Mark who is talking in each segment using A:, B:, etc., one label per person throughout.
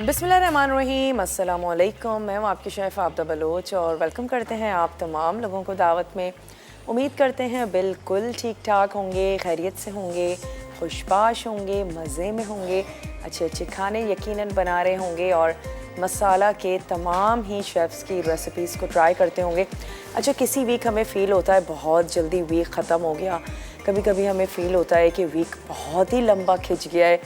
A: बिस्मिल्लाहिर्रहमानिर्रहीम, अस्सलाम वालेकुम। मैं हूँ आपकी शेफ़ आबदा बलोच और वेलकम करते हैं आप तमाम लोगों को दावत में। उम्मीद करते हैं बिल्कुल ठीक ठाक होंगे, खैरियत से होंगे, खुशबाश होंगे, मज़े में होंगे, अच्छे अच्छे खाने यकीनन बना रहे होंगे और मसाला के तमाम ही शेफ़्स की रेसिपीज़ को ट्राई करते होंगे। अच्छा, किसी वीक हमें फ़ील होता है बहुत जल्दी वीक ख़त्म हो गया, कभी कभी हमें फ़ील होता है कि वीक बहुत ही लंबा खिंच गया है।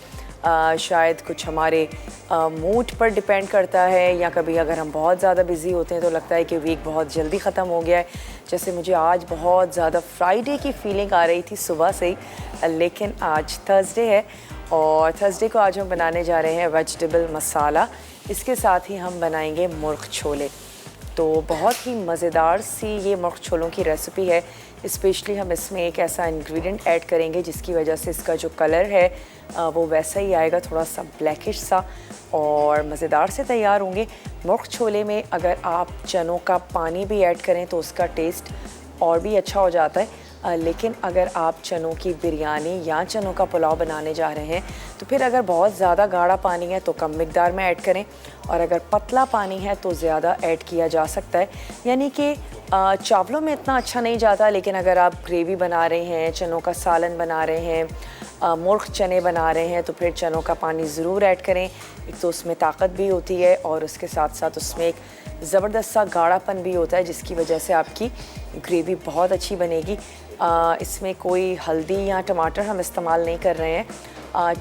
A: शायद कुछ हमारे मूड पर डिपेंड करता है, या कभी अगर हम बहुत ज़्यादा बिज़ी होते हैं तो लगता है कि वीक बहुत जल्दी ख़त्म हो गया है। जैसे मुझे आज बहुत ज़्यादा फ्राइडे की फ़ीलिंग आ रही थी सुबह से ही, लेकिन आज थर्सडे है और थर्सडे को आज हम बनाने जा रहे हैं वेजिटेबल मसाला। इसके साथ ही हम बनाएंगे मुर्ग छोले। तो बहुत ही मज़ेदार सी ये मुर्ग छोलों की रेसिपी है। स्पेशली हम इसमें एक ऐसा इंग्रेडिएंट ऐड करेंगे जिसकी वजह से इसका जो कलर है वो वैसा ही आएगा, थोड़ा सा ब्लैकिश सा, और मज़ेदार से तैयार होंगे। मुर्ग छोले में अगर आप चनों का पानी भी ऐड करें तो उसका टेस्ट और भी अच्छा हो जाता है। लेकिन अगर आप चनों की बिरयानी या चनों का पुलाव बनाने जा रहे हैं तो फिर अगर बहुत ज़्यादा गाढ़ा पानी है तो कम मिकदार में ऐड करें, और अगर पतला पानी है तो ज़्यादा ऐड किया जा सकता है। यानी कि चावलों में इतना अच्छा नहीं जाता, लेकिन अगर आप ग्रेवी बना रहे हैं, चनों का सालन बना रहे हैं, मुर्ग चने बना रहे हैं, तो फिर चनों का पानी ज़रूर ऐड करें। एक तो उसमें ताकत भी होती है और उसके साथ साथ उसमें एक ज़बरदस्त सा गाढ़ापन भी होता है जिसकी वजह से आपकी ग्रेवी बहुत अच्छी बनेगी। इसमें कोई हल्दी या टमाटर हम इस्तेमाल नहीं कर रहे हैं,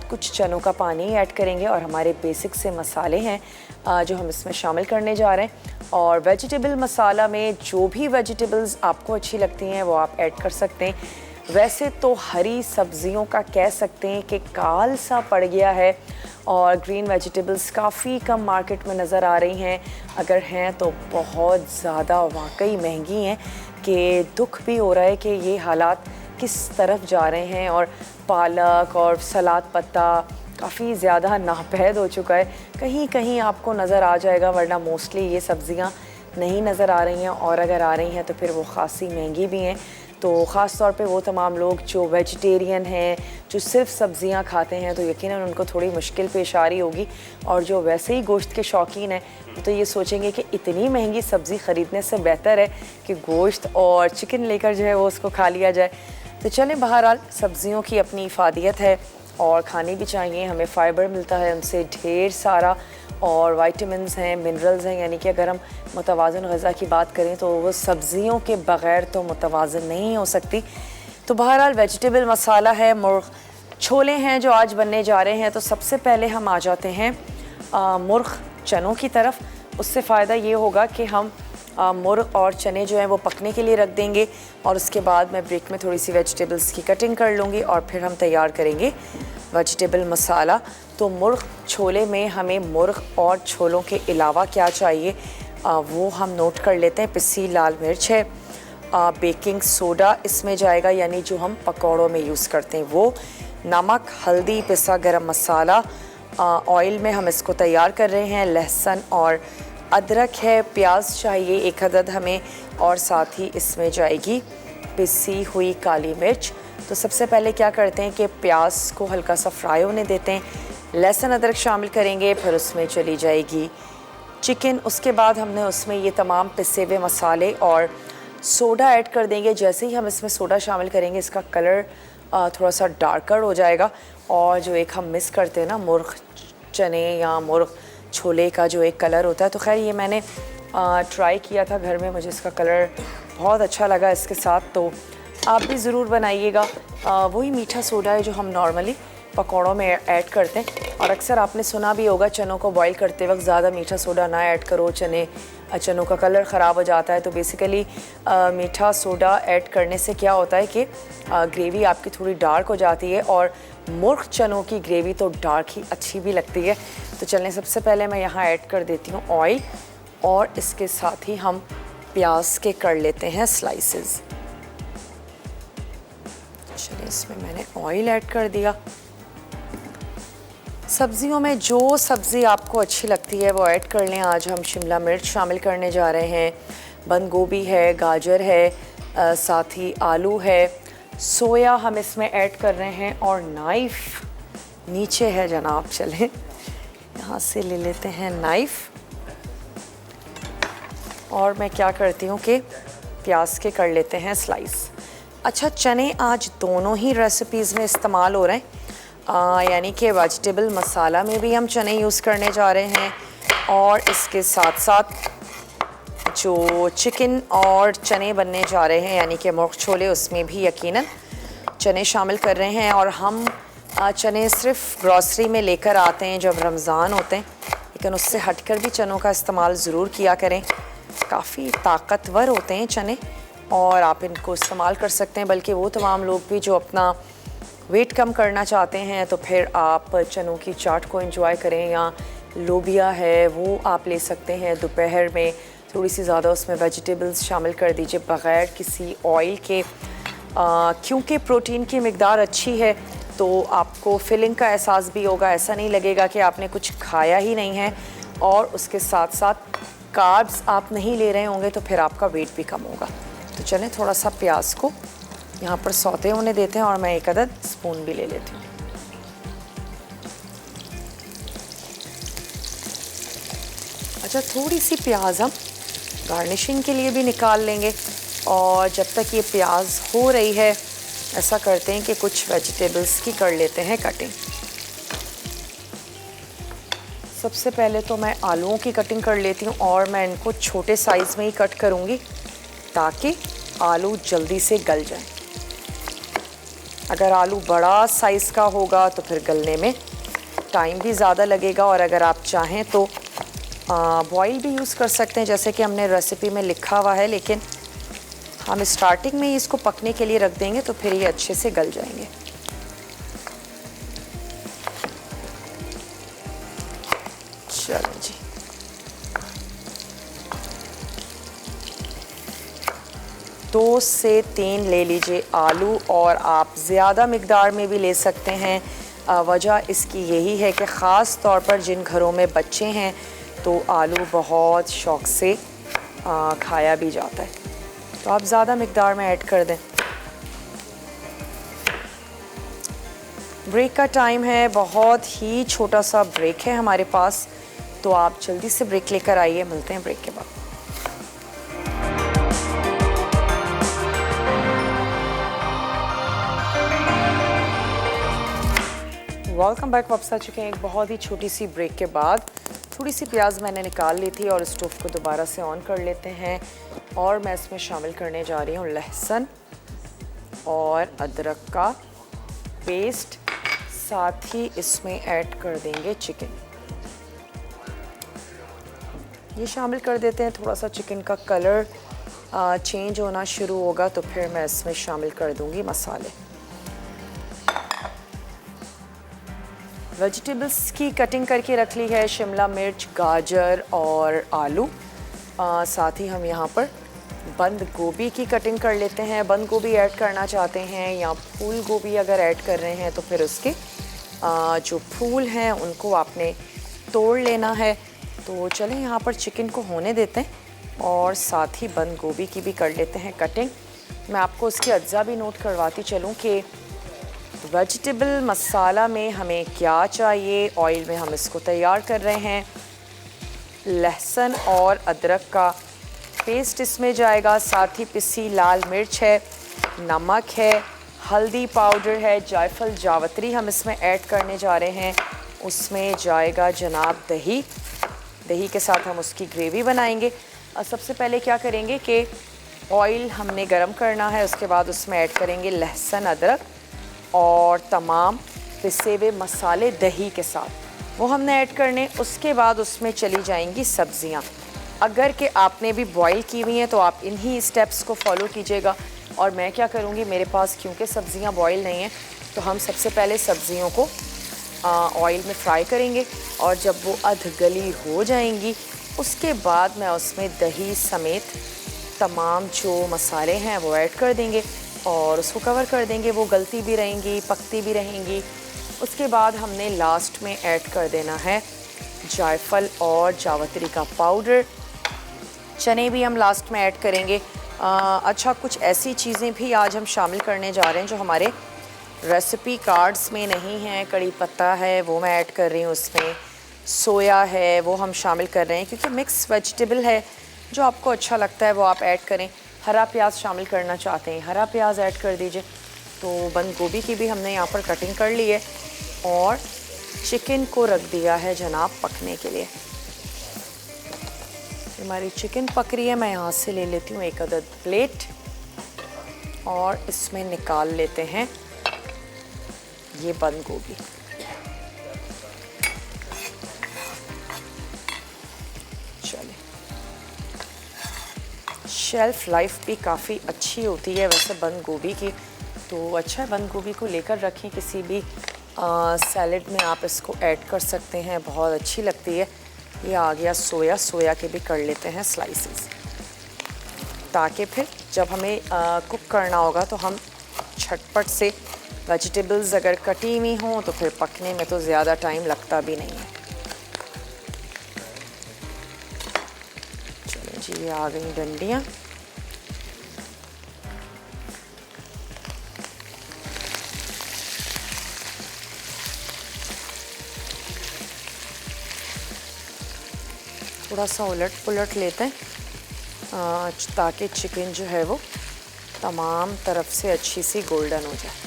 A: कुछ चनों का पानी ऐड करेंगे और हमारे बेसिक से मसाले हैं जो हम इसमें शामिल करने जा रहे हैं। और वेजिटेबल मसाला में जो भी वेजिटेबल्स आपको अच्छी लगती हैं वो आप ऐड कर सकते हैं। वैसे तो हरी सब्जियों का कह सकते हैं कि काल सा पड़ गया है और ग्रीन वेजिटेबल्स काफ़ी कम मार्केट में नज़र आ रही हैं। अगर हैं तो बहुत ज़्यादा वाकई महंगी हैं कि दुख भी हो रहा है कि ये हालात किस तरफ जा रहे हैं। और पालक और सलाद पत्ता काफ़ी ज़्यादा नापैद हो चुका है, कहीं कहीं आपको नज़र आ जाएगा, वरना मोस्टली ये सब्ज़ियाँ नहीं नज़र आ रही हैं, और अगर आ रही हैं तो फिर वो ख़ासी महंगी भी हैं। तो ख़ास तौर पे वो तमाम लोग जो वेजिटेरियन हैं, जो सिर्फ सब्ज़ियाँ खाते हैं, तो यकीनन उनको थोड़ी मुश्किल पेश आ रही होगी। और जो वैसे ही गोश्त के शौकीन हैं तो ये सोचेंगे कि इतनी महंगी सब्ज़ी ख़रीदने से बेहतर है कि गोश्त और चिकन लेकर जो है वो उसको खा लिया जाए। तो चलें, बहरहाल सब्ज़ियों की अपनी इफ़ादियत है और खानी भी चाहिए, हमें फ़ाइबर मिलता है उनसे ढेर सारा, और वाइटामिन्स हैं, मिनरल्स हैं। यानी कि अगर हम मुतवाज़न ग़िज़ा की बात करें तो वो सब्ज़ियों के बग़ैर तो मुतवाज़न नहीं हो सकती। तो बहरहाल वेजिटेबल मसाला है, मुर्ग छोले हैं जो आज बनने जा रहे हैं। तो सबसे पहले हम आ जाते हैं मुर्ग चनों की तरफ। उससे फ़ायदा ये होगा कि हम मुर्ग और चने जो हैं वो पकने के लिए रख देंगे, और उसके बाद मैं ब्रेक में थोड़ी सी वेजिटेबल्स की कटिंग कर लूँगी और फिर हम तैयार करेंगे वेजिटेबल मसाला। तो मुर्ग छोले में हमें मुर्ग और छोलों के अलावा क्या चाहिए वो हम नोट कर लेते हैं। पिसी लाल मिर्च है, बेकिंग सोडा इसमें जाएगा, यानी जो हम पकौड़ों में यूज़ करते हैं वो, नमक, हल्दी, पिसा गरम मसाला, ऑयल में हम इसको तैयार कर रहे हैं, लहसुन और अदरक है, प्याज चाहिए 1 अदद हमें, और साथ ही इसमें जाएगी पिसी हुई काली मिर्च। तो सबसे पहले क्या करते हैं कि प्याज को हल्का सा फ्राई होने देते हैं, लहसुन अदरक शामिल करेंगे, फिर उसमें चली जाएगी चिकन। उसके बाद हमने उसमें ये तमाम पिसे हुए मसाले और सोडा ऐड कर देंगे। जैसे ही हम इसमें सोडा शामिल करेंगे इसका कलर थोड़ा सा डार्कर हो जाएगा, और जो एक हम मिस करते हैं ना मुर्ग चने या मुर्ग छोले का जो एक कलर होता है, तो खैर ये मैंने ट्राई किया था घर में, मुझे इसका कलर बहुत अच्छा लगा इसके साथ। तो आप भी ज़रूर बनाइएगा। वही मीठा सोडा है जो हम नॉर्मली पकौड़ों में ऐड करते हैं, और अक्सर आपने सुना भी होगा चनों को बॉईल करते वक्त ज़्यादा मीठा सोडा ना ऐड करो, चनों का कलर ख़राब हो जाता है। तो बेसिकली मीठा सोडा ऐड करने से क्या होता है कि ग्रेवी आपकी थोड़ी डार्क हो जाती है, और मुर्ग चनों की ग्रेवी तो डार्क ही अच्छी भी लगती है। तो चलें, सबसे पहले मैं यहाँ ऐड कर देती हूँ ऑयल, और इसके साथ ही हम प्याज के कर लेते हैं स्लाइसेस। चलिए, इसमें मैंने ऑयल ऐड कर दिया। सब्जियों में जो सब्ज़ी आपको अच्छी लगती है वो ऐड कर लें। आज हम शिमला मिर्च शामिल करने जा रहे हैं, बंद गोभी है, गाजर है, साथ ही आलू है, सोया हम इसमें ऐड कर रहे हैं, और नाइफ़ नीचे है जनाब। चलें, यहाँ से ले लेते हैं नाइफ़ और मैं क्या करती हूँ कि प्याज के कर लेते हैं स्लाइस। अच्छा, चने आज दोनों ही रेसिपीज़ में इस्तेमाल हो रहे हैं, यानी कि वेजिटेबल मसाला में भी हम चने यूज़ करने जा रहे हैं और इसके साथ साथ जो चिकन और चने बनने जा रहे हैं यानी कि मुर्ग छोले, उसमें भी यकीनन चने शामिल कर रहे हैं। और हम चने सिर्फ ग्रॉसरी में लेकर आते हैं जब रमज़ान होते हैं, लेकिन उससे हटकर भी चनों का इस्तेमाल ज़रूर किया करें। काफ़ी ताकतवर होते हैं चने और आप इनको इस्तेमाल कर सकते हैं। बल्कि वो तमाम लोग भी जो अपना वेट कम करना चाहते हैं तो फिर आप चनों की चाट को एंजॉय करें, या लोबिया है वो आप ले सकते हैं। दोपहर में थोड़ी सी ज़्यादा उसमें वेजिटेबल्स शामिल कर दीजिए बग़ैर किसी ऑयल के, क्योंकि प्रोटीन की मिकदार अच्छी है तो आपको फिलिंग का एहसास भी होगा। ऐसा नहीं लगेगा कि आपने कुछ खाया ही नहीं है। और उसके साथ साथ कार्ब्स आप नहीं ले रहे होंगे तो फिर आपका वेट भी कम होगा। तो चलें थोड़ा सा प्याज को यहाँ पर सौते होने देते हैं और मैं एक अदद स्पून भी ले लेती हूँ। अच्छा, थोड़ी सी प्याज हम गार्निशिंग के लिए भी निकाल लेंगे। और जब तक ये प्याज हो रही है ऐसा करते हैं कि कुछ वेजिटेबल्स की कर लेते हैं कटिंग। सबसे पहले तो मैं आलूओं की कटिंग कर लेती हूँ और मैं इनको छोटे साइज़ में ही कट करूँगी ताकि आलू जल्दी से गल जाए। अगर आलू बड़ा साइज़ का होगा तो फिर गलने में टाइम भी ज़्यादा लगेगा। और अगर आप चाहें तो बॉयल भी यूज़ कर सकते हैं जैसे कि हमने रेसिपी में लिखा हुआ है, लेकिन हम स्टार्टिंग में ही इसको पकने के लिए रख देंगे तो फिर ये अच्छे से गल जाएंगे। चलो जी, दो से तीन ले लीजिए आलू, और आप ज़्यादा मिकदार में भी ले सकते हैं। वजह इसकी यही है कि ख़ास तौर पर जिन घरों में बच्चे हैं तो आलू बहुत शौक़ से खाया भी जाता है, तो आप ज़्यादा मिकदार में ऐड कर दें। ब्रेक का टाइम है, बहुत ही छोटा सा ब्रेक है हमारे पास, तो आप जल्दी से ब्रेक लेकर आइए। मिलते हैं ब्रेक के बाद। Welcome back. वापस आ चुके हैं एक बहुत ही छोटी सी ब्रेक के बाद। थोड़ी सी प्याज मैंने निकाल ली थी और स्टोव को दोबारा से ऑन कर लेते हैं और मैं इसमें शामिल करने जा रही हूँ लहसुन और अदरक का पेस्ट, साथ ही इसमें ऐड कर देंगे चिकन। ये शामिल कर देते हैं। थोड़ा सा चिकन का कलर चेंज होना शुरू होगा तो फिर मैं इसमें शामिल कर दूंगी मसाले। वेजिटेबल्स की कटिंग करके रख ली है, शिमला मिर्च, गाजर और आलू। साथ ही हम यहाँ पर बंद गोभी की कटिंग कर लेते हैं। बंद गोभी ऐड करना चाहते हैं या फूल गोभी अगर ऐड कर रहे हैं तो फिर उसके जो फूल हैं उनको आपने तोड़ लेना है। तो चलें यहाँ पर चिकन को होने देते हैं और साथ ही बंद गोभी की भी कर लेते हैं कटिंग। मैं आपको उसके अज्जा भी नोट करवाती चलूँ कि वेजिटेबल मसाला में हमें क्या चाहिए। ऑयल में हम इसको तैयार कर रहे हैं। लहसुन और अदरक का पेस्ट इसमें जाएगा, साथ ही पिसी लाल मिर्च है, नमक है, हल्दी पाउडर है, जायफल जावित्री हम इसमें ऐड करने जा रहे हैं। उसमें जाएगा जनाब दही। दही के साथ हम उसकी ग्रेवी बनाएंगे। सबसे पहले क्या करेंगे कि ऑयल हमने गरम करना है, उसके बाद उसमें ऐड करेंगे लहसुन, अदरक और तमाम पिसे हुए मसाले दही के साथ, वो हमने ऐड करने। उसके बाद उसमें चली जाएंगी सब्ज़ियाँ। अगर कि आपने भी बॉईल की हुई हैं तो आप इन्हीं स्टेप्स को फॉलो कीजिएगा। और मैं क्या करूँगी, मेरे पास क्योंकि सब्ज़ियाँ बॉईल नहीं हैं तो हम सबसे पहले सब्ज़ियों को ऑयल में फ्राई करेंगे और जब वो अध गली हो जाएंगी उसके बाद मैं उसमें दही समेत तमाम जो मसाले हैं वो ऐड कर देंगे और उसको कवर कर देंगे। वो गलती भी रहेंगी, पकती भी रहेंगी। उसके बाद हमने लास्ट में ऐड कर देना है जायफल और जावित्री का पाउडर। चने भी हम लास्ट में ऐड करेंगे। अच्छा, कुछ ऐसी चीज़ें भी आज हम शामिल करने जा रहे हैं जो हमारे रेसिपी कार्ड्स में नहीं हैं। कड़ी पत्ता है वो मैं ऐड कर रही हूँ उसमें, सोया है वो हम शामिल कर रहे हैं, क्योंकि मिक्स वेजिटेबल है, जो आपको अच्छा लगता है वो आप ऐड करें। हरा प्याज शामिल करना चाहते हैं, हरा प्याज ऐड कर दीजिए। तो बंद गोभी की भी हमने यहाँ पर कटिंग कर ली है और चिकन को रख दिया है जनाब पकने के लिए। हमारी चिकन पक रही है, मैं यहाँ से ले लेती हूँ एक अदद प्लेट और इसमें निकाल लेते हैं ये बंद गोभी। चलिए, शेल्फ लाइफ भी काफ़ी अच्छी होती है वैसे बंद गोभी की, तो अच्छा है बंद गोभी को लेकर रखें। किसी भी सैलेड में आप इसको ऐड कर सकते हैं, बहुत अच्छी लगती है। ये आ गया सोया, सोया के भी कर लेते हैं स्लाइसेस, ताकि फिर जब हमें कुक करना होगा तो हम झटपट से, वेजिटेबल्स अगर कटी हुई हों तो फिर पकने में तो ज़्यादा टाइम लगता भी नहीं है। चलिए जी, ये आ गई डंडियाँ। थोड़ा सा उलट पुलट लेते हैं ताकि चिकन जो है वो तमाम तरफ से अच्छी सी गोल्डन हो जाए।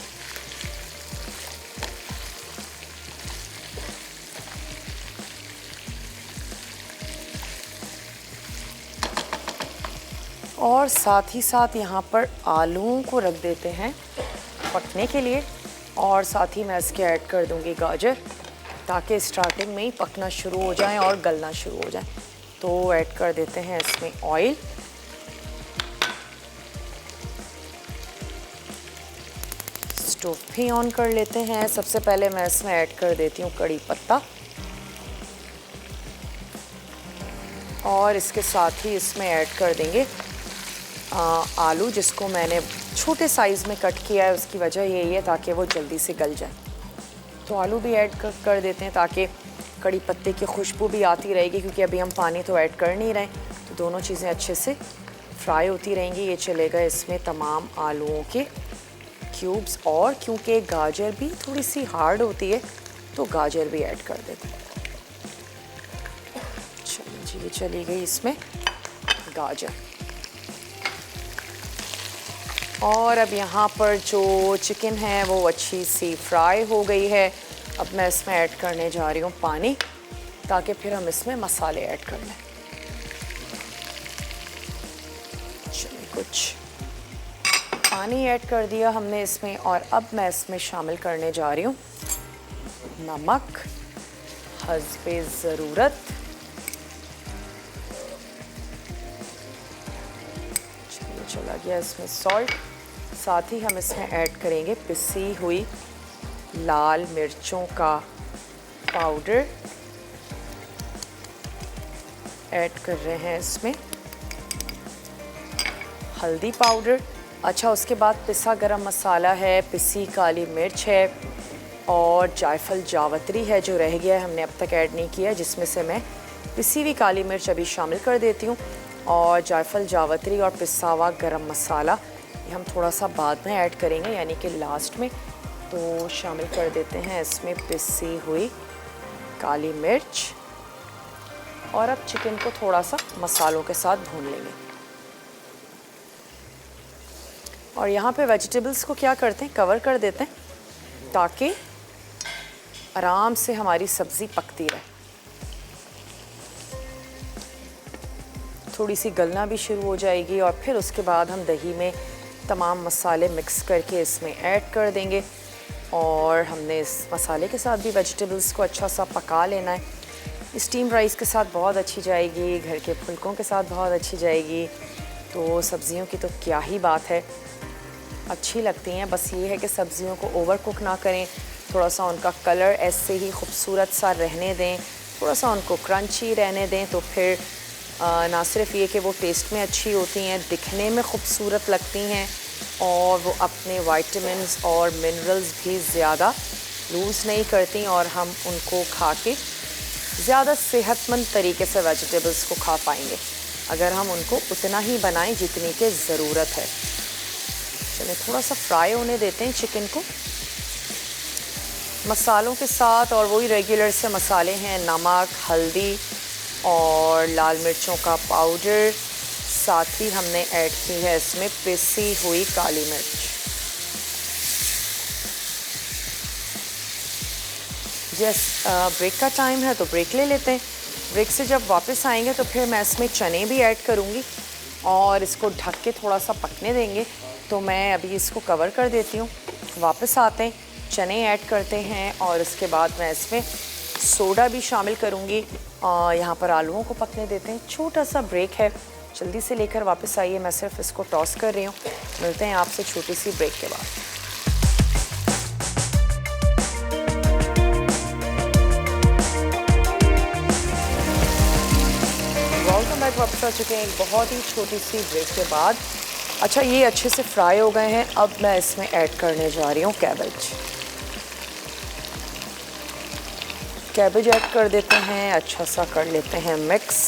A: और साथ ही साथ यहाँ पर आलूओं को रख देते हैं पकने के लिए, और साथ ही मैं इसके ऐड कर दूँगी गाजर, ताकि स्टार्टिंग में ही पकना शुरू हो जाए और गलना शुरू हो जाए। तो ऐड कर देते हैं इसमें ऑयल, स्टोव भी ऑन कर लेते हैं। सबसे पहले मैं इसमें ऐड कर देती हूँ कड़ी पत्ता, और इसके साथ ही इसमें ऐड कर देंगे आलू, जिसको मैंने छोटे साइज़ में कट किया है। उसकी वजह यही है ताकि वो जल्दी से गल जाए। तो आलू भी ऐड कर देते हैं ताकि कड़ी पत्ते की खुशबू भी आती रहेगी, क्योंकि अभी हम पानी तो ऐड कर नहीं रहे, तो दोनों चीज़ें अच्छे से फ्राई होती रहेंगी। ये चलेगा इसमें तमाम आलूओं के क्यूब्स, और क्योंकि गाजर भी थोड़ी सी हार्ड होती है तो गाजर भी ऐड कर देते हैं। चलिए जी, ये चली गई इसमें गाजर। और अब यहाँ पर जो चिकन है वो अच्छी सी फ्राई हो गई है। अब मैं इसमें ऐड करने जा रही हूँ पानी, ताकि फिर हम इसमें मसाले ऐड कर लें। चलिए, कुछ पानी ऐड कर दिया हमने इसमें, और अब मैं इसमें शामिल करने जा रही हूँ नमक हस्बे ज़रूरत। चलिए, चला गया इसमें सॉल्ट। साथ ही हम इसमें ऐड करेंगे पिसी हुई लाल मिर्चों का पाउडर, ऐड कर रहे हैं इसमें हल्दी पाउडर। अच्छा, उसके बाद पिसा गरम मसाला है, पिसी काली मिर्च है, और जायफल जावत्री है जो रह गया है, हमने अब तक ऐड नहीं किया, जिसमें से मैं पिसी हुई काली मिर्च अभी शामिल कर देती हूँ। और जायफल जावत्री और पिसा हुआ गरम मसाला ये हम थोड़ा सा बाद में ऐड करेंगे, यानी कि लास्ट में। तो शामिल कर देते हैं इसमें पिसी हुई काली मिर्च, और अब चिकन को थोड़ा सा मसालों के साथ भून लेंगे। और यहाँ पे वेजिटेबल्स को क्या करते हैं, कवर कर देते हैं, ताकि आराम से हमारी सब्ज़ी पकती रहे। थोड़ी सी गलना भी शुरू हो जाएगी, और फिर उसके बाद हम दही में तमाम मसाले मिक्स करके इसमें ऐड कर देंगे। और हमने इस मसाले के साथ भी वेजिटेबल्स को अच्छा सा पका लेना है। स्टीम राइस के साथ बहुत अच्छी जाएगी, घर के फुलकों के साथ बहुत अच्छी जाएगी, तो सब्ज़ियों की तो क्या ही बात है, अच्छी लगती हैं। बस ये है कि सब्ज़ियों को ओवर कुक ना करें, थोड़ा सा उनका कलर ऐसे ही खूबसूरत सा रहने दें, थोड़ा सा उनको क्रंची रहने दें, तो फिर ना सिर्फ ये कि वो टेस्ट में अच्छी होती हैं, दिखने में खूबसूरत लगती हैं, और वो अपने विटामिन्स और मिनरल्स भी ज़्यादा लूज़ नहीं करती, और हम उनको खा के ज़्यादा सेहतमंद तरीके से वेजिटेबल्स को खा पाएंगे अगर हम उनको उतना ही बनाएं जितनी की ज़रूरत है। चलिए, थोड़ा सा फ्राई होने देते हैं चिकन को। मसालों के साथ और वही रेगुलर से मसाले हैं, नमक, हल्दी और लाल मिर्चों का पाउडर, साथ ही हमने ऐड की है इसमें पिसी हुई काली मिर्च। यस, ब्रेक का टाइम है तो ब्रेक ले लेते हैं। ब्रेक से जब वापस आएंगे तो फिर मैं इसमें चने भी ऐड करूँगी और इसको ढक के थोड़ा सा पकने देंगे। तो मैं अभी इसको कवर कर देती हूँ, वापस आते हैं, चने ऐड करते हैं और उसके बाद मैं इसमें सोडा भी शामिल करूँगी। यहाँ पर आलूओं को पकने देते हैं। छोटा सा ब्रेक है, जल्दी से लेकर वापस आइए। मैं सिर्फ इसको टॉस कर रही हूँ। मिलते हैं आपसे छोटी सी ब्रेक के बाद। Welcome back. वापस आ चुके हैं एक बहुत ही छोटी सी ब्रेक के बाद। अच्छा, ये अच्छे से फ्राई हो गए हैं। अब मैं इसमें ऐड करने जा रही हूँ कैबेज। कैबेज ऐड कर देते हैं, अच्छा सा कर लेते हैं मिक्स,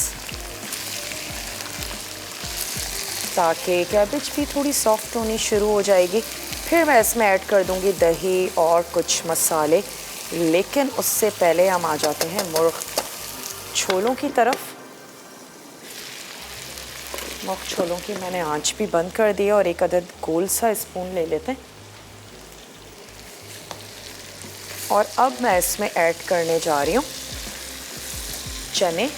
A: ताकि कैबेज भी थोड़ी सॉफ्ट होनी शुरू हो जाएगी। फिर मैं इसमें ऐड कर दूंगी दही और कुछ मसाले, लेकिन उससे पहले हम आ जाते हैं मुर्ग छोलों की तरफ। मुर्ग छोलों की मैंने आंच भी बंद कर दी और एक अदद गोल सा स्पून ले लेते हैं और अब मैं इसमें ऐड करने जा रही हूँ चने।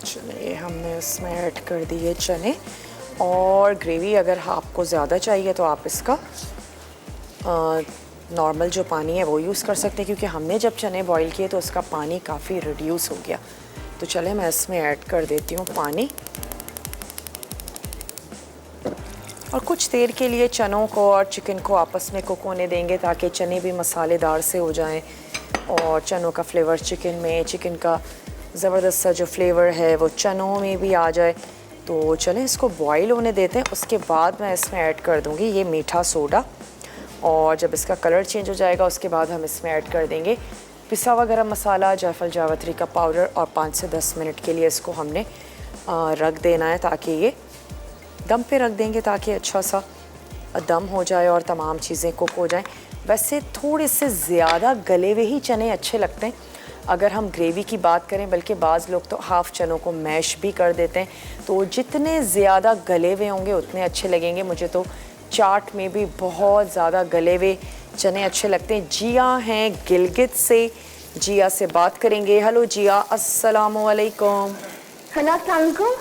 A: चलिए, हमने इसमें ऐड कर दिए चने। और ग्रेवी अगर आपको ज़्यादा चाहिए तो आप इसका नॉर्मल जो पानी है वो यूज़ कर सकते हैं, क्योंकि हमने जब चने बॉईल किए तो उसका पानी काफ़ी रिड्यूस हो गया। तो चले मैं इसमें ऐड कर देती हूँ पानी और कुछ देर के लिए चनों को और चिकन को आपस में कुक होने देंगे, ताकि चने भी मसालेदार से हो जाएं और चनों का फ्लेवर चिकन में, चिकन का ज़बरदस्त सा जो फ्लेवर है वो चनों में भी आ जाए। तो चलें इसको बॉईल होने देते हैं। उसके बाद मैं इसमें ऐड कर दूँगी ये मीठा सोडा, और जब इसका कलर चेंज हो जाएगा उसके बाद हम इसमें ऐड कर देंगे पिसा हुआ गरम मसाला, जायफल जावित्री का पाउडर, और 5 से 10 मिनट के लिए इसको हमने रख देना है, ताकि ये दम पे रख देंगे ताकि अच्छा सा दम हो जाए और तमाम चीज़ें कुक हो जाएं। वैसे थोड़े से ज़्यादा गले हुए ही चने अच्छे लगते हैं अगर हम ग्रेवी की बात करें, बल्कि बाज़ लोग तो हाफ़ चनों को मैश भी कर देते हैं। तो जितने ज़्यादा गले हुए होंगे उतने अच्छे लगेंगे। मुझे तो चाट में भी बहुत ज़्यादा गले हुए चने अच्छे लगते हैं। जिया हैं गिलगित से, जिया से बात करेंगे। हेलो जिया, अस्सलामु अलैकुम।
B: हेलो, अस्सलाम वालेकुम।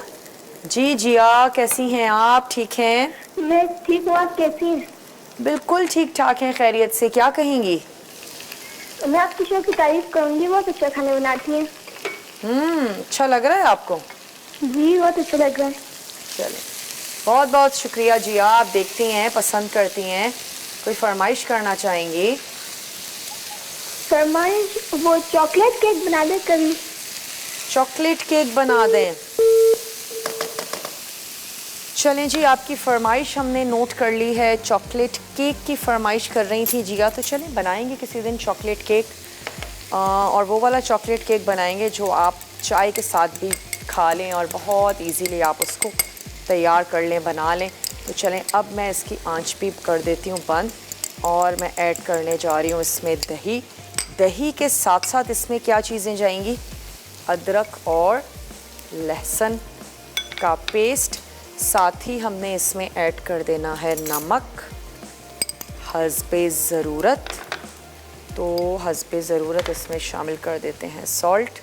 A: जी जिया, कैसी हैं आप? ठीक हैं?
B: मैं ठीक हूँ, आप कैसी हैं?
A: बिल्कुल ठीक ठाक हैं, खैरियत से। क्या कहेंगी?
B: मैं आपकी शो की तारीफ करूँगी, बहुत अच्छा खाना बनाती हैं।
A: अच्छा लग रहा है आपको?
B: जी, बहुत अच्छा लग रहा है।
A: चलिए, बहुत बहुत शुक्रिया जिया। आप देखती हैं, पसंद करती हैं, कोई फरमाइश करना चाहेंगी?
B: फरमाइश, वो चॉकलेट केक बना दे कभी।
A: चॉकलेट केक बना दें? चलें जी, आपकी फरमाइश हमने नोट कर ली है। चॉकलेट केक की फरमाइश कर रही थी जिया, तो चलें बनाएंगे किसी दिन चॉकलेट केक। और वो वाला चॉकलेट केक बनाएंगे जो आप चाय के साथ भी खा लें और बहुत इजीली आप उसको तैयार कर लें, बना लें। तो चलें, अब मैं इसकी आंच भी कर देती हूँ बंद, और मैं ऐड करने जा रही हूँ इसमें दही। दही के साथ साथ इसमें क्या चीज़ें जाएंगी? अदरक और लहसुन का पेस्ट, साथ ही हमने इसमें ऐड कर देना है नमक हस्बे ज़रूरत। तो हस्बे ज़रूरत इसमें शामिल कर देते हैं सॉल्ट,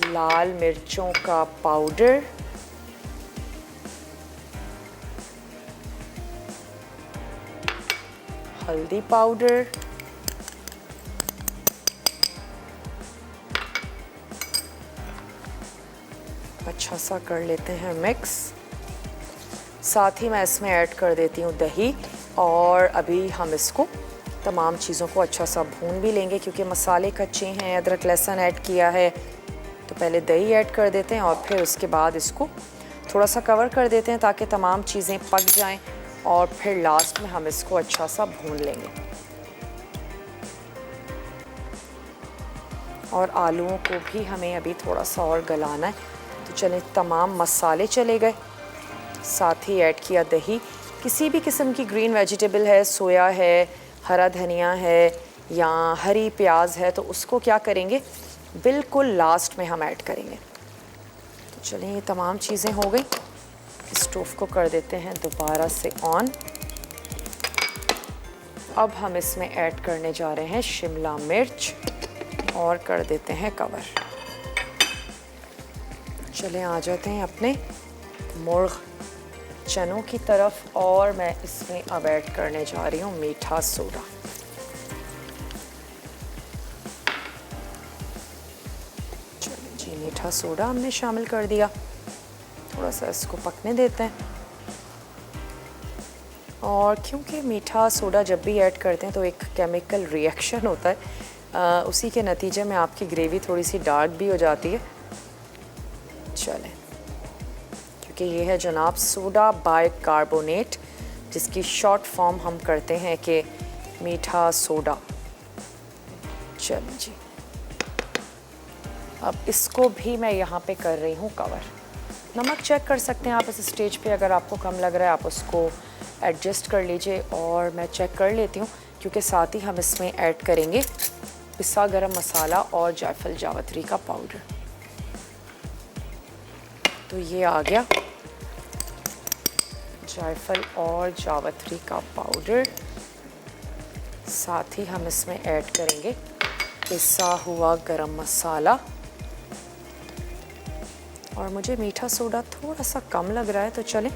A: लाल मिर्चों का पाउडर, हल्दी पाउडर, अच्छा सा कर लेते हैं मिक्स। साथ ही मैं इसमें ऐड कर देती हूँ दही, और अभी हम इसको तमाम चीज़ों को अच्छा सा भून भी लेंगे, क्योंकि मसाले कच्चे हैं, अदरक लहसुन ऐड किया है। तो पहले दही ऐड कर देते हैं और फिर उसके बाद इसको थोड़ा सा कवर कर देते हैं ताकि तमाम चीज़ें पक जाएं, और फिर लास्ट में हम इसको अच्छा सा भून लेंगे। और आलूओं को भी हमें अभी थोड़ा सा और गलाना है। तो चलें, तमाम मसाले चले गए, साथ ही ऐड किया दही। किसी भी किस्म की ग्रीन वेजिटेबल है, सोया है, हरा धनिया है या हरी प्याज है, तो उसको क्या करेंगे, बिल्कुल लास्ट में हम ऐड करेंगे। तो चलें, ये तमाम चीज़ें हो गई। स्टोव को कर देते हैं दोबारा से ऑन। अब हम इसमें ऐड करने जा रहे हैं शिमला मिर्च और कर देते हैं कवर। चलें, आ जाते हैं अपने मुर्ग चनों की तरफ और मैं इसमें अब ऐड करने जा रही हूँ मीठा सोडा। चलिए जी, मीठा सोडा हमने शामिल कर दिया। थोड़ा सा इसको पकने देते हैं। और क्योंकि मीठा सोडा जब भी ऐड करते हैं तो एक केमिकल रिएक्शन होता है, उसी के नतीजे में आपकी ग्रेवी थोड़ी सी डार्क भी हो जाती है। चलें, क्योंकि ये है जनाब सोडा बाइकार्बोनेट, जिसकी शॉर्ट फॉर्म हम करते हैं कि मीठा सोडा। चलिए जी, अब इसको भी मैं यहाँ पे कर रही हूँ कवर। नमक चेक कर सकते हैं आप इस स्टेज पे, अगर आपको कम लग रहा है आप उसको एडजस्ट कर लीजिए। और मैं चेक कर लेती हूँ क्योंकि साथ ही हम इसमें ऐड करेंगे पिसा गरम मसाला और जायफल जावित्री का पाउडर। तो ये आ गया जायफल और जावित्री का पाउडर। साथ ही हम इसमें ऐड करेंगे पिसा हुआ गरम मसाला। और मुझे मीठा सोडा थोड़ा सा कम लग रहा है, तो चलें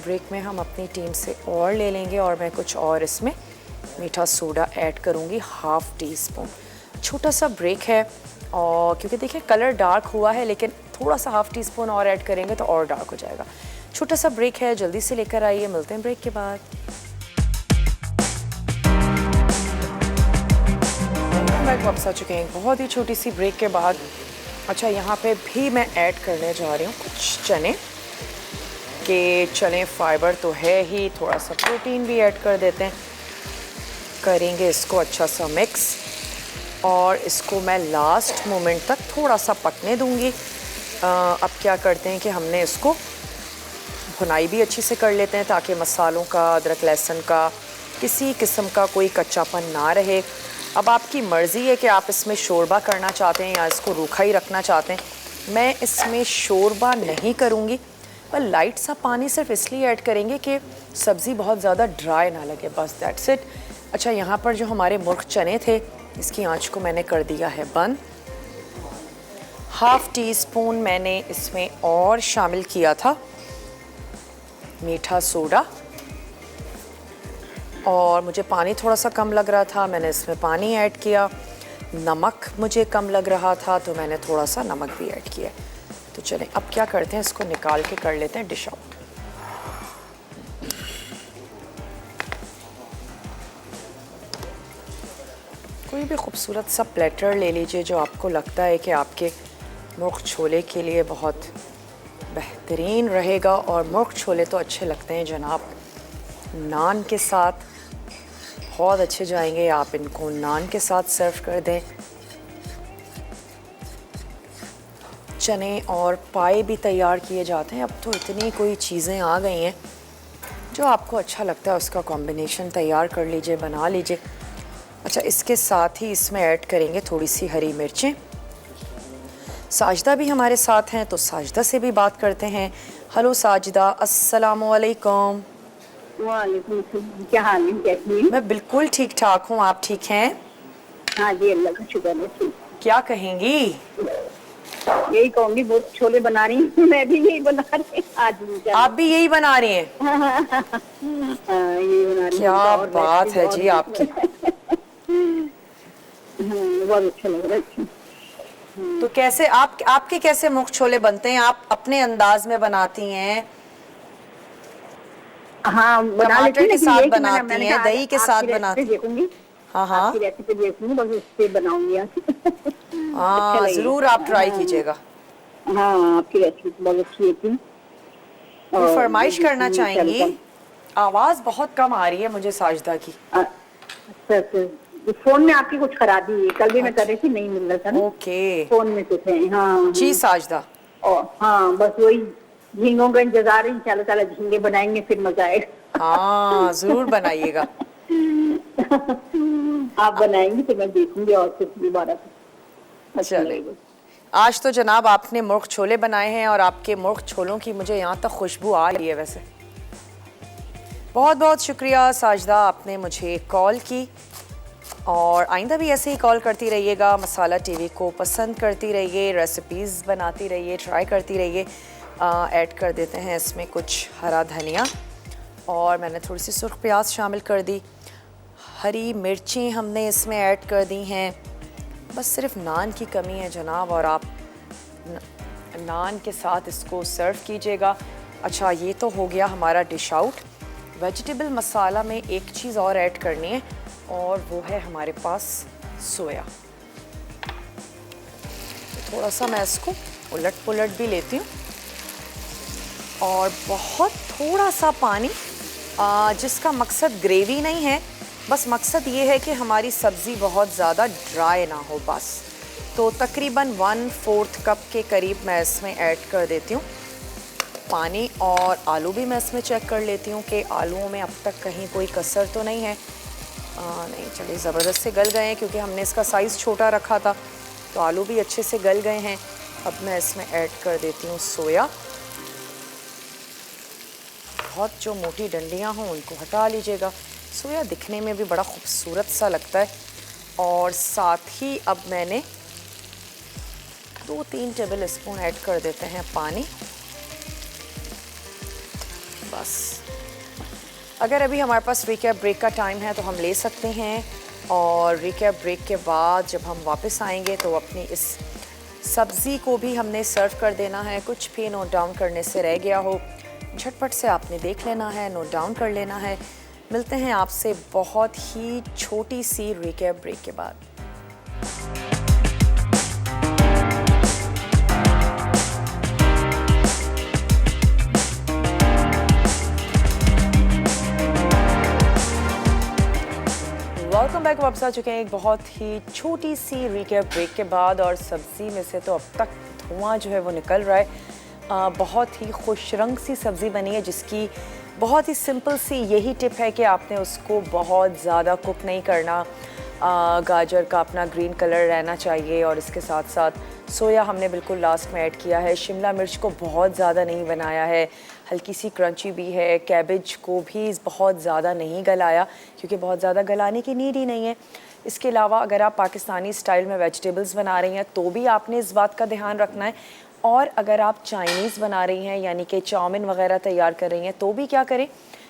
A: ब्रेक में हम अपनी टीम से और ले लेंगे और मैं कुछ और इसमें मीठा सोडा ऐड करूँगी, हाफ़ टी स्पून। छोटा सा ब्रेक है, और क्योंकि देखिए कलर डार्क हुआ है, लेकिन थोड़ा सा हाफ़ टी स्पून और ऐड करेंगे तो और डार्क हो जाएगा। छोटा सा ब्रेक है, जल्दी से लेकर आइए, मिलते हैं ब्रेक के बाद। बैक वापस आ चुके हैं बहुत ही छोटी सी ब्रेक के बाद। अच्छा, यहाँ पे भी मैं ऐड करने जा रही हूँ कुछ चने के। चने फाइबर तो है ही, थोड़ा सा प्रोटीन भी ऐड कर देते हैं। करेंगे इसको अच्छा सा मिक्स और इसको मैं लास्ट मोमेंट तक थोड़ा सा पकने दूँगी। अब क्या करते हैं कि हमने इसको भुनाई भी अच्छी से कर लेते हैं ताकि मसालों का, अदरक लहसुन का किसी किस्म का कोई कच्चापन ना रहे। अब आपकी मर्ज़ी है कि आप इसमें शोरबा करना चाहते हैं या इसको रूखा ही रखना चाहते हैं। मैं इसमें शोरबा नहीं करूँगी, पर लाइट सा पानी सिर्फ इसलिए ऐड करेंगे कि सब्ज़ी बहुत ज़्यादा ड्राई ना लगे, बस दैट्स इट। अच्छा, यहाँ पर जो हमारे मुर्ग चने थे, इसकी आंच को मैंने कर दिया है बंद। हाफ़ टी स्पून मैंने इसमें और शामिल किया था मीठा सोडा, और मुझे पानी थोड़ा सा कम लग रहा था, मैंने इसमें पानी ऐड किया। नमक मुझे कम लग रहा था तो मैंने थोड़ा सा नमक भी ऐड किया। तो चलें, अब क्या करते हैं, इसको निकाल के कर लेते हैं डिश आउट। कोई भी खूबसूरत सा प्लेटर ले लीजिए जो आपको लगता है कि आपके मुर्ग छोले के लिए बहुत बेहतरीन रहेगा। और मुर्ग छोले तो अच्छे लगते हैं जनाब नान के साथ, बहुत अच्छे जाएंगे। आप इनको नान के साथ सर्व कर दें। चने और पाए भी तैयार किए जाते हैं। अब तो इतनी कोई चीज़ें आ गई हैं, जो आपको अच्छा लगता है उसका कॉम्बिनेशन तैयार कर लीजिए, बना लीजिए। अच्छा, इसके साथ ही इसमें ऐड करेंगे थोड़ी सी हरी मिर्चें। साजिदा भी हमारे साथ हैं, तो साजिदा से भी बात करते हैं। हेलो साजिदा, अस्सलामु अलैकुम।
B: वालेकुम सलाम, क्या हाल है, कैसी हैं?
A: मैं बिल्कुल ठीक ठाक हूँ, आप ठीक हैं?
B: हाँ जी, अल्लाह का शुक्र है, ठीक।
A: क्या कहेंगी?
B: यही कहूँगी, बहुत छोले बना रही हूँ। मैं भी यही बना रही हूँ आज भी।
A: आप भी यही बना रही हैं?
B: हाँ, यही बना रही हूँ।
A: क्या
B: और
A: बात है जी
B: और
A: आपकी।
B: बहुत अच्छा लग रहा है।
A: तो कैसे आपके कैसे मुर्ग छोले बनते हैं? आप अपने अंदाज में बनाती हैं,
B: हाँ बना लेती
A: टमाटर
B: हूँ,
A: के
B: लेकिन
A: साथ
B: ये कि
A: बनाती हैं, दही के साथ बनाती हैं?
B: देखूंगी।
A: हाँ हाँ
B: आपकी रेसिपी देखूंगी, बस उससे बनाऊंगी आज। अच्छा
A: हाँ,
B: लगेगा।
A: ज़रूर आप ट्राई कीजिएगा।
B: हाँ, आपकी रेसिपी बहुत अच्छी थी।
A: कोई फरमाइश करना
B: चलता।
A: चाहेंगी? आवाज़ बहुत कम आ रही है मुझे साजिदा की।
B: अच्छा अच्छा, फोन में आपकी कुछ खराबी है, कल भी मैं कर रही थी, नहीं मिल रहा था ना,
A: ओके
B: फोन में कुछ है। हाँ
A: जी साजदा।
B: और हाँ बस वही झींगों का इंतजार है, इंशाल्लाह ताला झींगे बनाएंगे फिर मजा आएगा।
A: हाँ ज़रूर बनाइएगा।
B: आप बनाएंगे तो मैं देखूंगी और फिर दोबारा से अच्छा
A: चले,
B: लगेगा।
A: आज तो जनाब आपने मुर्ग छोले बनाए हैं और आपके मुर्ग छोलों की मुझे यहाँ तक खुशबू आ रही है। वैसे बहुत बहुत शुक्रिया साजदा, आपने मुझे कॉल की और आइंदा भी ऐसे ही कॉल करती रहिएगा। मसाला टीवी को पसंद करती रहिए, रेसिपीज़ बनाती रहिए, ट्राई करती रहिए। ऐड कर देते हैं इसमें कुछ हरा धनिया और मैंने थोड़ी सी सुर्ख प्याज शामिल कर दी, हरी मिर्चें हमने इसमें ऐड कर दी हैं। बस सिर्फ नान की कमी है जनाब, और आप नान के साथ इसको सर्व कीजिएगा। अच्छा, ये तो हो गया हमारा डिश आउट। वेजिटेबल मसाला में एक चीज़ और ऐड करनी है और वो है हमारे पास सोया। थोड़ा सा मैं इसको उलट पुलट भी लेती हूँ और बहुत थोड़ा सा पानी, जिसका मकसद ग्रेवी नहीं है, बस मकसद ये है कि हमारी सब्ज़ी बहुत ज़्यादा ड्राई ना हो बस। तो तकरीबन 1/4 कप के करीब मैं इसमें ऐड कर देती हूँ पानी। और आलू भी मैं इसमें चेक कर लेती हूँ कि आलूओं में अब तक कहीं कोई कसर तो नहीं है। नहीं, चलिए ज़बरदस्त से गल गए हैं क्योंकि हमने इसका साइज़ छोटा रखा था, तो आलू भी अच्छे से गल गए हैं। अब मैं इसमें ऐड कर देती हूँ सोया। बहुत जो मोटी डंडियाँ हों उनको हटा लीजिएगा। सोया दिखने में भी बड़ा खूबसूरत सा लगता है। और साथ ही अब मैंने 2-3 टेबल स्पून ऐड कर देते हैं पानी। बस अगर अभी हमारे पास रिकैप ब्रेक का टाइम है तो हम ले सकते हैं, और रिकैप ब्रेक के बाद जब हम वापस आएंगे तो अपनी इस सब्ज़ी को भी हमने सर्व कर देना है। कुछ भी नोट डाउन करने से रह गया हो, झटपट से आपने देख लेना है, नोट डाउन कर लेना है। मिलते हैं आपसे बहुत ही छोटी सी रिकैप ब्रेक के बाद। Welcome back. वापस आ चुके हैं एक बहुत ही छोटी सी रिकैप ब्रेक के बाद, और सब्ज़ी में से तो अब तक धुआं जो है वो निकल रहा है। बहुत ही खुश रंग सी सब्ज़ी बनी है, जिसकी बहुत ही सिंपल सी यही टिप है कि आपने उसको बहुत ज़्यादा कुक नहीं करना। गाजर का अपना ग्रीन कलर रहना चाहिए, और इसके साथ साथ सोया हमने बिल्कुल लास्ट में ऐड किया है। शिमला मिर्च को बहुत ज़्यादा नहीं बनाया है, हल्की सी क्रंची भी है। कैबेज को भी बहुत ज़्यादा नहीं गलाया क्योंकि बहुत ज़्यादा गलाने की नीड ही नहीं है। इसके अलावा अगर आप पाकिस्तानी स्टाइल में वेजिटेबल्स बना रही हैं तो भी आपने इस बात का ध्यान रखना है, और अगर आप चाइनीज़ बना रही हैं यानी कि चाउमीन वगैरह तैयार कर रही हैं तो भी क्या करें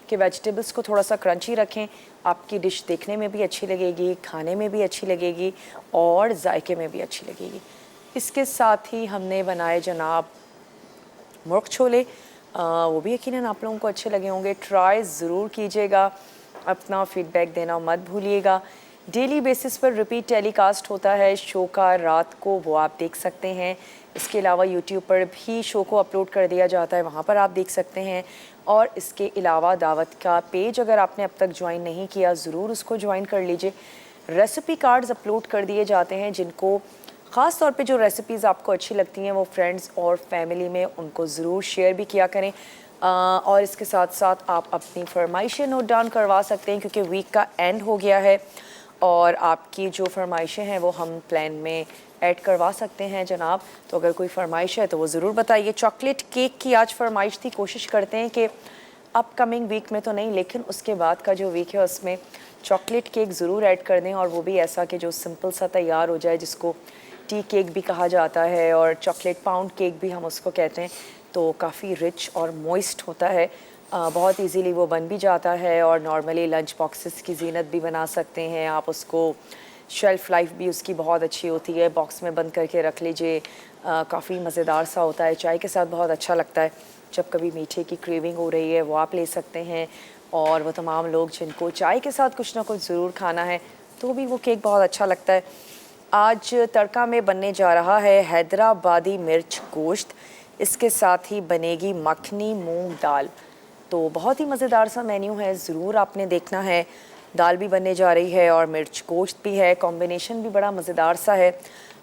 A: कि वेजिटेबल्स को थोड़ा सा क्रंची रखें। आपकी डिश देखने में भी अच्छी लगेगी, खाने में भी अच्छी लगेगी और जायके में भी अच्छी लगेगी। इसके साथ ही हमने बनाए जनाब मुर्ग छोले, वो भी यकीनन आप लोगों को अच्छे लगे होंगे। ट्राई ज़रूर कीजिएगा, अपना फीडबैक देना मत भूलिएगा। डेली बेसिस पर रिपीट टेलीकास्ट होता है शो का रात को, वो आप देख सकते हैं। इसके अलावा यूट्यूब पर भी शो को अपलोड कर दिया जाता है, वहाँ पर आप देख सकते हैं। और इसके अलावा दावत का पेज अगर आपने अब तक ज्वाइन नहीं किया, ज़रूर उसको ज्वाइन कर लीजिए। रेसिपी कार्ड्स अपलोड कर दिए जाते हैं, जिनको ख़ास तौर पे जो रेसिपीज़ आपको अच्छी लगती हैं वो फ्रेंड्स और फैमिली में उनको ज़रूर शेयर भी किया करें। और इसके साथ साथ आप अपनी फरमाइशें नोट डाउन करवा सकते हैं क्योंकि वीक का एंड हो गया है, और आपकी जो फरमाइशें हैं वो हम प्लान में ऐड करवा सकते हैं जनाब। तो अगर कोई फरमाइश है तो वो ज़रूर बताइए। चॉकलेट केक की आज फरमाइश थी, कोशिश करते हैं कि अपकमिंग वीक में तो नहीं लेकिन उसके बाद का जो वीक है उसमें चॉकलेट केक ज़रूर ऐड कर दें, और वो भी ऐसा कि जो सिंपल सा तैयार हो जाए, जिसको टी केक भी कहा जाता है और चॉकलेट पाउंड केक भी हम उसको कहते हैं। तो काफ़ी रिच और मॉइस्ट होता है, बहुत इजीली वो बन भी जाता है, और नॉर्मली लंच बॉक्सेस की ज़ीनत भी बना सकते हैं आप उसको। शेल्फ़ लाइफ भी उसकी बहुत अच्छी होती है, बॉक्स में बंद करके रख लीजिए। काफ़ी मज़ेदार सा होता है, चाय के साथ बहुत अच्छा लगता है। जब कभी मीठे की क्रेविंग हो रही है वो आप ले सकते हैं, और वो तमाम लोग जिनको चाय के साथ कुछ ना कुछ ज़रूर खाना है तो भी वो केक बहुत अच्छा लगता है। आज तड़का में बनने जा रहा है हैदराबादी मिर्च गोश्त, इसके साथ ही बनेगी मखनी मूंग दाल। तो बहुत ही मज़ेदार सा मेन्यू है, ज़रूर आपने देखना है। दाल भी बनने जा रही है और मिर्च गोश्त भी है। कॉम्बिनेशन भी बड़ा मज़ेदार सा है।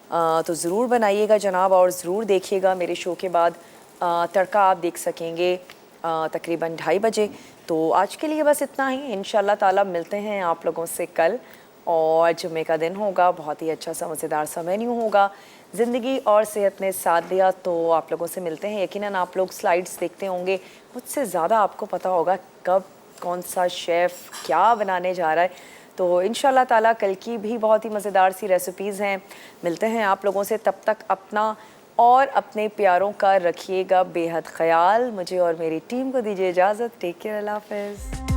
A: तो ज़रूर बनाइएगा जनाब, और ज़रूर देखिएगा मेरे शो के बाद तड़का आप देख सकेंगे तकरीबन 2:30 बजे। तो आज के लिए बस इतना ही। इंशाल्लाह ताला मिलते हैं आप लोगों से कल, और जुम्मे का दिन होगा, बहुत ही अच्छा सा मज़ेदार सा मेन्यू होगा। ज़िंदगी और सेहत ने साथ दिया तो आप लोगों से मिलते हैं। यकीनन आप लोग स्लाइड्स देखते होंगे, मुझसे ज़्यादा आपको पता होगा कब कौन सा शेफ़ क्या बनाने जा रहा है। तो इंशाल्लाह ताला कल की भी बहुत ही मज़ेदार सी रेसिपीज़ हैं। मिलते हैं आप लोगों से, तब तक अपना और अपने प्यारों का रखिएगा बेहद ख्याल। मुझे और मेरी टीम को दीजिए इजाज़त। टेक केयर, अल्लाह हाफ़िज़।